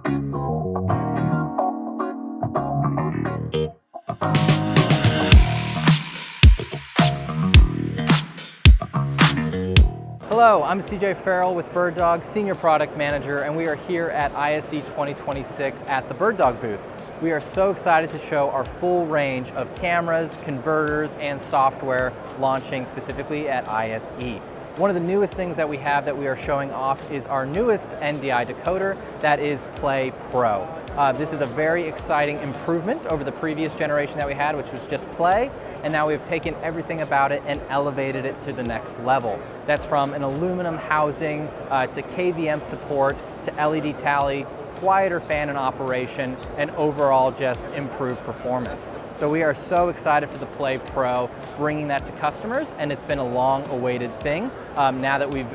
Hello, I'm CJ Farrell with BirdDog, Senior Product Manager, and we are here at ISE 2026 at the BirdDog booth. We are so excited to show our full range of cameras, converters, and software launching specifically at ISE. One of the newest things that we have that we are showing off is our newest NDI decoder, that is Play Pro. This is a very exciting improvement over the previous generation that we had, which was just Play, and now we've taken everything about it and elevated it to the next level. That's from an aluminum housing to KVM support to LED tally, quieter fan in operation, and overall just improved performance. So we are so excited for the Play Pro, bringing that to customers, and it's been a long-awaited thing now that we've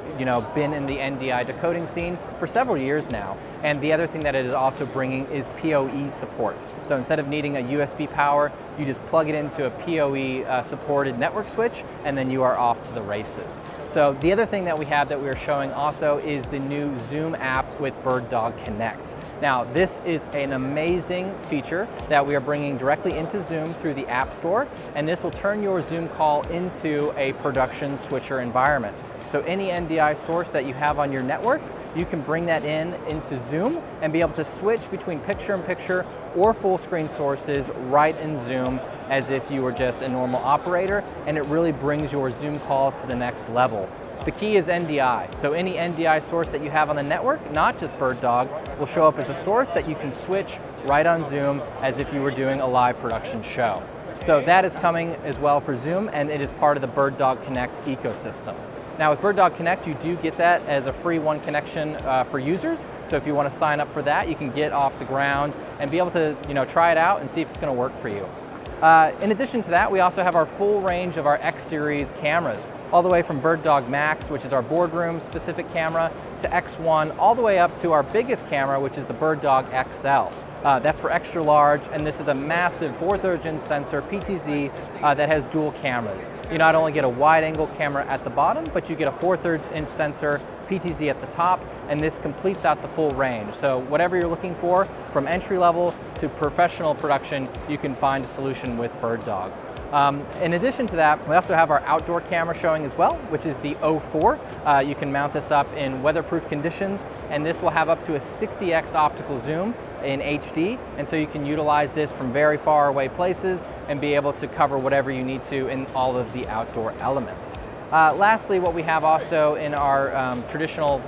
been in the NDI decoding scene for several years now. And the other thing that it is also bringing is PoE support. So instead of needing a USB power, you just plug it into a PoE supported network switch, and then you are off to the races. So the other thing that we have that we are showing also is the new Zoom app with BirdDog Connect. Now, this is an amazing feature that we are bringing directly into Zoom through the App Store, and this will turn your Zoom call into a production switcher environment. So any NDI source that you have on your network, you can bring that into Zoom and be able to switch between picture-in-picture or full screen sources right in Zoom as if you were just a normal operator, and it really brings your Zoom calls to the next level. The key is NDI, so any NDI source that you have on the network, not just BirdDog, will show up as a source that you can switch right on Zoom as if you were doing a live production show. So that is coming as well for Zoom, and it is part of the BirdDog Connect ecosystem. Now with BirdDog Connect, you do get that as a free one connection for users. So if you want to sign up for that, you can get off the ground and be able to try it out and see if it's going to work for you. In addition to that, we also have our full range of our X series cameras, all the way from BirdDog Max, which is our boardroom specific camera, to X1, all the way up to our biggest camera, which is the BirdDog XL. That's for extra large, and this is a massive 4/3 inch sensor PTZ that has dual cameras. You not only get a wide angle camera at the bottom, but you get a 4/3 inch sensor PTZ at the top, and this completes out the full range. So whatever you're looking for, from entry level to professional production, you can find a solution with BirdDog. In addition to that, we also have our outdoor camera showing as well, which is the O4. You can mount this up in weatherproof conditions, and this will have up to a 60x optical zoom in HD, and so you can utilize this from very far away places and be able to cover whatever you need to in all of the outdoor elements. Lastly, what we have also in our traditional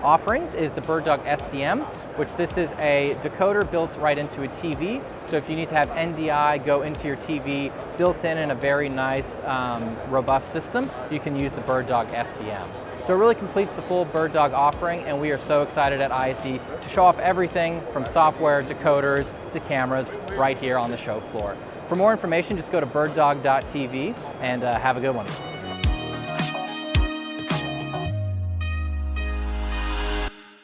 offerings is the BirdDog SDM, which this is a decoder built right into a TV. So if you need to have NDI go into your TV built in a very nice, robust system, you can use the BirdDog SDM. So it really completes the full BirdDog offering, and we are so excited at ISE to show off everything from software, decoders, to cameras right here on the show floor. For more information, just go to birddog.tv and have a good one.